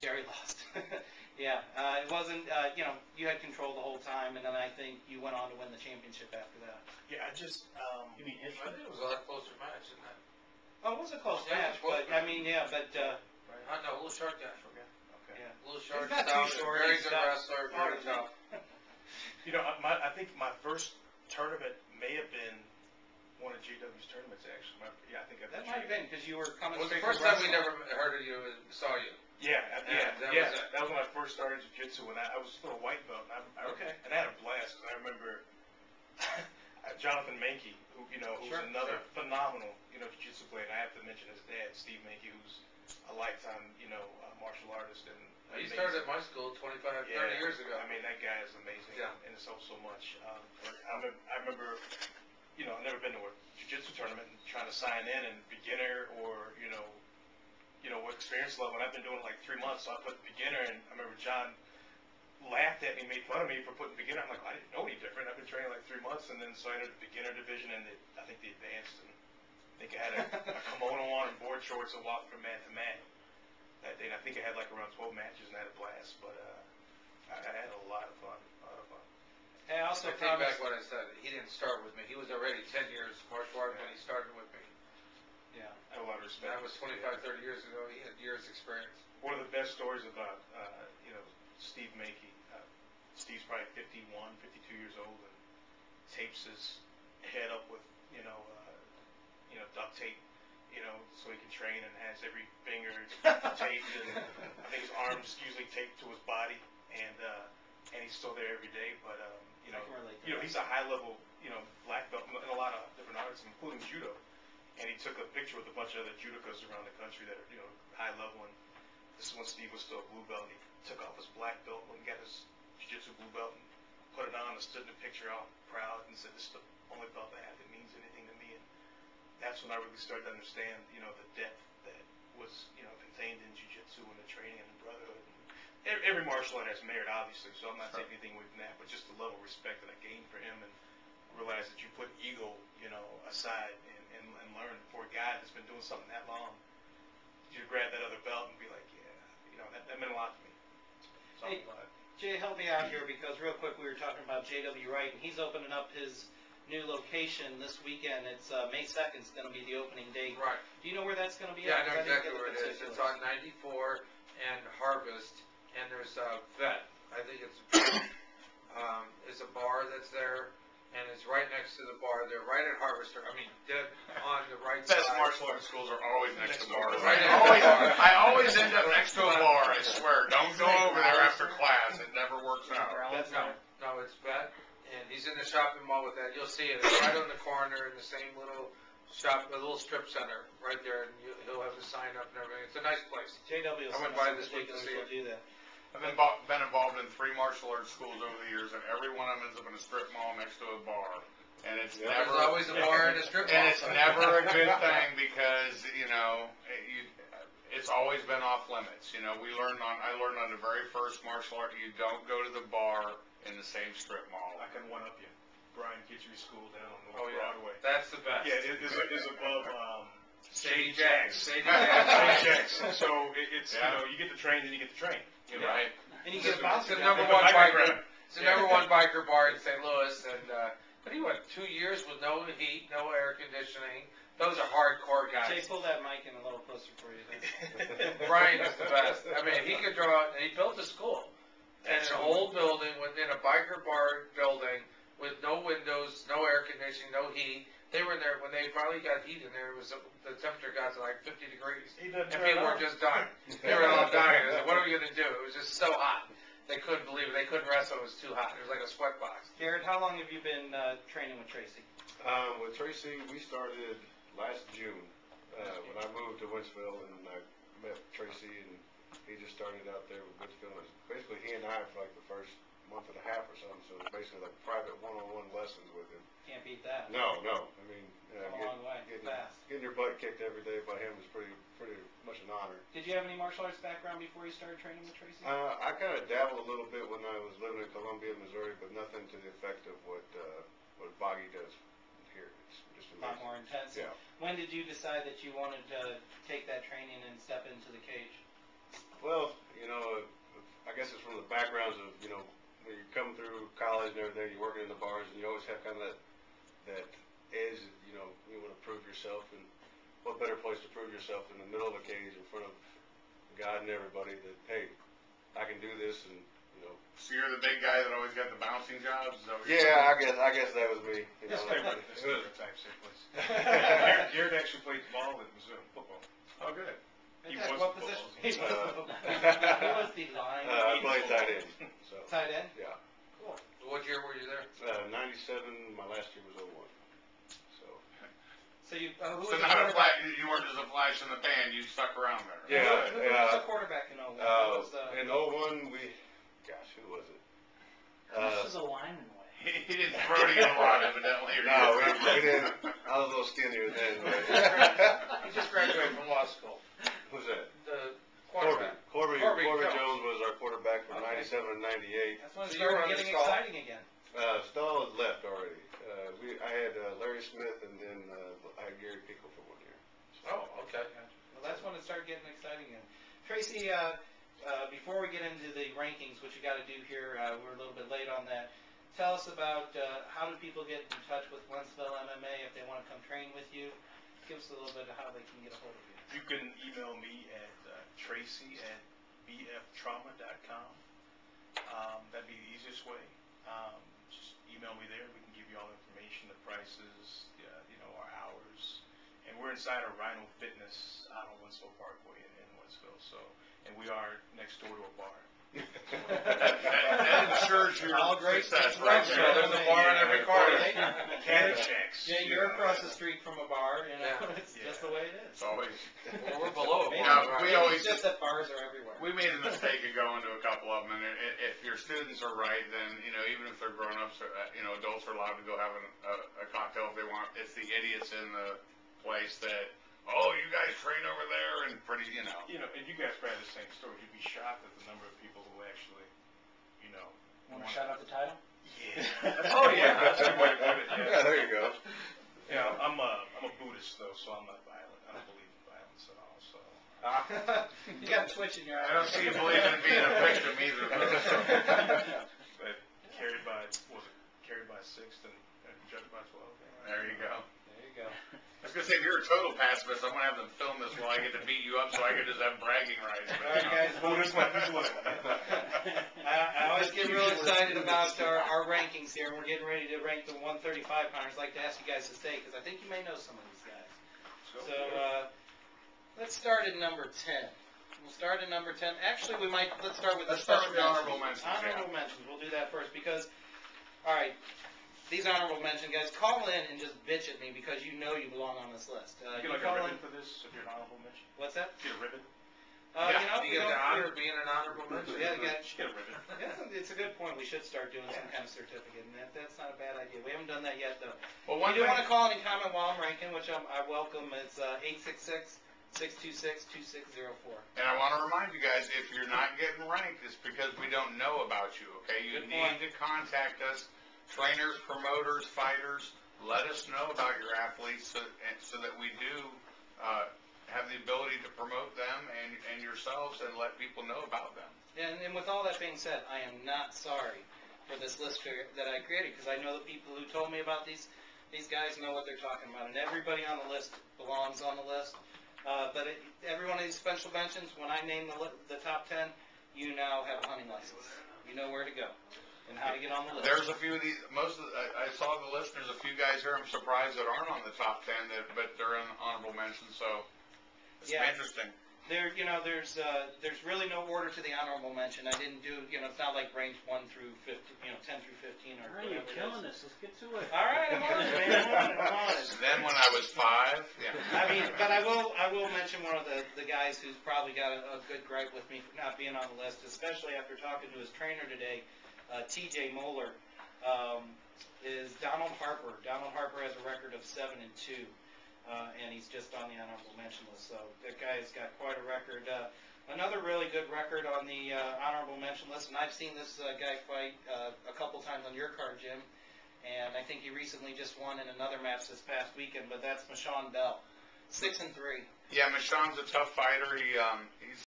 Jerry lost. Yeah, it wasn't, you had control the whole time, and then I think you went on to win the championship after that. Yeah, I just, You mean I think it was a lot closer match than that. Oh, it was a close Yeah, match, it was but, close. I mean, yeah, but, I know, a little short guy. okay. yeah. A little short, He's not too stout, short, very he's good got- wrestler, very tough. You know, I think my first tournament may have been one of JW's tournaments, actually. I think That might have been, because you were coming It was the straight first from time we wrestling. never heard of you and saw you. Yeah, that was it. that was when I first started jiu-jitsu, and I was still a white belt. Okay. And I had a blast, because I remember Jonathan Mankey, who's Sure, another phenomenal, jiu-jitsu player. And I have to mention his dad, Steve Mankey, who's a lifetime, martial artist. And He amazing. started at my school 25, 30 years ago. I mean, that guy is amazing, Yeah. and it's helped so much. I remember, I've never been to a jiu-jitsu tournament and trying to sign in and beginner or, what experience level. And I've been doing it like 3 months, so I put beginner, and I remember John laughed at me, made fun of me for putting beginner. I'm like, I didn't know any different. I've been training like 3 months, and then so I entered the beginner division, and I think the advanced, and I think I had a kimono on and board shorts and walked from mat to mat that day. And I think I had like around 12 matches, and I had a blast, but I had a lot of fun, I also I take promised, back what I said. He didn't start with me. He was already 10 years martial art when he started with me. yeah. I had a lot of respect. That was 25, 30 years ago. He had years experience. One of the best stories about, Steve Mankey. Steve's probably 51, 52 years old, and tapes his head up with, duct tape, so he can train, and has every finger taped, and I think his arms usually taped to his body, and he's still there every day. But I can relate to that. he's a high level, black belt in a lot of different arts, including judo. And he took a picture with a bunch of other judokas around the country that are, high level. And this is when Steve was still a blue belt. He took off his black belt and got his jiu-jitsu blue belt and put it on and stood in the picture all proud and said, "This is the only belt I have that means anything to me." And that's when I really started to understand, the depth that was, contained in jiu-jitsu and the training and the brotherhood. And every martial art has merit, obviously, so I'm not taking anything away from that, but just the level of respect that I gained for him, and realize that you put ego, aside and learn for a guy that's been doing something that long. You grab that other belt and be like, yeah, that meant a lot to me. So Hey, Jay, help me out here, because real quick we were talking about J.W. Wright, and he's opening up his new location this weekend. It's May 2nd is going to be the opening date. Right. Do you know where that's going to be? Yeah, I at? know 'Cause didn't exactly get the where it is. It's on 94 and Harvest, and there's a vet. I think it's a bar that's there, and it's right next to the bar. They're right at Harvester. I mean, dead on the right Best side. martial arts schools are always next to bars. Right. I always end up next to a bar, I swear. Don't go over there after class. It never works out. That's No, it's vet, and he's in the shopping mall with that. You'll see it. It's right on the corner in the same little shop, a little strip center right there, and he'll have the sign up and everything. It's a nice place. J.W. I went by this week to see will it. do that. I've been involved in 3 martial arts schools over the years, and every one of them ends up in a strip mall next to a bar. And it's There's never always a bar and a strip mall. and it's never a good thing because it's always been off limits. I learned on the very first martial art, you don't go to the bar in the same strip mall. I can one up you. Brian Kitchery School down on Oh North yeah, Broadway. that's the best. Yeah, it is above Shady Jacks. Shady Jacks. So it's Yeah. you get to train and you get to train. Right. And you get a bouncer. It's the number one biker. It's the number one biker bar in St. Louis, and but he went 2 years with no heat, no air conditioning. Those are hardcore Jay, guys. pull that mic in a little closer for you there. Brian is the best. I mean, he could draw, and he built a school in an old building within a biker bar building with no windows, no air conditioning, no heat. They were in there when they finally got heat in there. It was the temperature got to like 50 degrees, He doesn't and turn people on. were just dying. They were all dying. I said, "What are we going to do?" It was just so hot. They couldn't believe it. They couldn't wrestle. It was too hot. It was like a sweat box. Garrett, how long have you been training with Tracy? With Tracy, we started last June when I moved to Winsville, and I met Tracy, and he just started out there with Winsville. And basically, he and I for like the first month and a half or something. So it's basically like private one-on-one lessons with him. Can't beat that. No. I mean, Come a long way. Fast. getting your butt kicked every day by him is pretty much an honor. Did you have any martial arts background before you started training with Tracy? I kind of dabbled a little bit when I was living in Columbia, Missouri, but nothing to the effect of what Boggy does here. It's just A lot amazing. more intense. Yeah. When did you decide that you wanted to take that training and step into the cage? Well, and everything, you're working in the bars, and you always have kind of that edge, you know, you want to prove yourself, and what better place to prove yourself in the middle of a cage in front of God and everybody that, hey, I can do this, and, you know. So you're the big guy that always got the bouncing jobs? Is that what you're Yeah, saying? I guess that was me. You This know, is a type safe place. Garrett actually played ball at Missouri, football. Oh, good. He Heck, was what the position? football. He was the football. He was the line. I played tight end, so, Tight end? yeah. Cool. What year were you there? 97, my last year was 01, so. So you, who So was the not a quarterback? flash, you weren't just a flash in the pan, you stuck around there. Yeah. Who was the quarterback in 01? Who was, In 01, gosh, who was it? This is a lineman way. He didn't throw to you a lot, evidently. Or No, you we didn't. I was a little skinnier then. But He just graduated from law school. who's that? The Corby. quarterback. Corby Jones. Jones was our quarterback from Okay. 97 and 98. That's when it So you were started on getting the stall? exciting again. Stahl had left already. I had Larry Smith, and then I had Gary Pickle for 1 year. Oh, okay. Well, that's when it started getting exciting again. Tracy, before we get into the rankings, which you got to do here, we're a little bit late on that. Tell us about how do people get in touch with Wentzville MMA if they want to come train with you. Give us a little bit of how they can get a hold of you. You can email me at tracy@bftrauma.com. That'd be the easiest way. Just email me there. We can give you all the information, the prices, our hours. And we're inside of Rhino Fitness out on Wentzville Parkway in Wentzville. So, and we are next door to a bar. That ensures your All great success stuff. right Sure, there. There's a bar in every corner. Cannon Shacks. Yeah, you're across the street from a bar, you know, Yeah. it's just the way it is. It's always, Well, we're below a Maybe, bar. we maybe always- it's just that bars are everywhere. we made a mistake of going to a couple of them, and if your students are right, then, even if they're grown-ups, adults are allowed to go have a cocktail if they want. It's the idiots in the place that, oh, you guys train over there, and pretty, And you guys probably have the same story. You'd be shocked at the number of people who actually, Want to shout out the title? Yeah. Oh yeah, that's a good way to put it. Yeah, there you go. Yeah, I'm a Buddhist though, so I'm not violent. I don't believe in violence at all. So. You got a twitch in your eye. I don't see you believing in being a victim either, though. But carried by sixth and judged by 12. There you go. There you go. I was gonna say, if you're a total pacifist, I'm gonna have them film this while I get to beat you up so I can just have bragging rights. All right, guys. Buddhist might be one. I always get real excited about our rankings here, and we're getting ready to rank the 135-pounders. I'd like to ask you guys to stay, because I think you may know some of these guys. So, let's start at number 10. We'll start at number 10. Actually, let's start with Let's the start special with the honorable mentions, yeah. Honorable mentions, we'll do that first, because, all right, these honorable mention guys, call in and just bitch at me because you know you belong on this list. You get like a call ribbon in. for this if you're an honorable mention. What's that? Get a ribbon. You get the honor of being an honorable mention. Yeah, you got. Just get a ribbon. Yeah, it's a good point. We should start doing some kind of certificate, and that's not a bad idea. We haven't done that yet, though. Well, If one you do thing, want to call in and comment while I'm ranking, which I welcome, it's 866-626-2604. and I wanna remind you guys, if you're not getting ranked, it's because we don't know about you, okay? You Good need point. to contact us, trainers, promoters, fighters, let us know about your athletes so that we do, have the ability to promote them and yourselves and let people know about them. And with all that being said, I am not sorry for this list that I created, because I know the people who told me about these guys know what they're talking about, and everybody on the list belongs on the list. But every one of these special mentions, when I name the top 10, you now have a hunting license. You know where to go and how to get on the list. There's a few of these, I saw the list, there's a few guys here I'm surprised that aren't on the top 10, but they're in honorable mentions, so it's Yeah. interesting. There's really no order to the honorable mention. I didn't do, it's not like range 1 through 15, 10 through 15 or All right, you're whatever it killing is. us. Let's get to it. All right, I'm on it, man. I'm on it. Then when I was 5, yeah. But I will mention one of the guys who's probably got a good gripe with me for not being on the list, especially after talking to his trainer today, TJ Moeller, is Donald Harper. Donald Harper has a record of 7-2. And he's just on the honorable mention list. So that guy's got quite a record. Another really good record on the honorable mention list, and I've seen this guy fight a couple times on your card, Jim. And I think he recently just won in another match this past weekend. But that's Michon Bell, 6-3. Yeah, Michon's a tough fighter. He's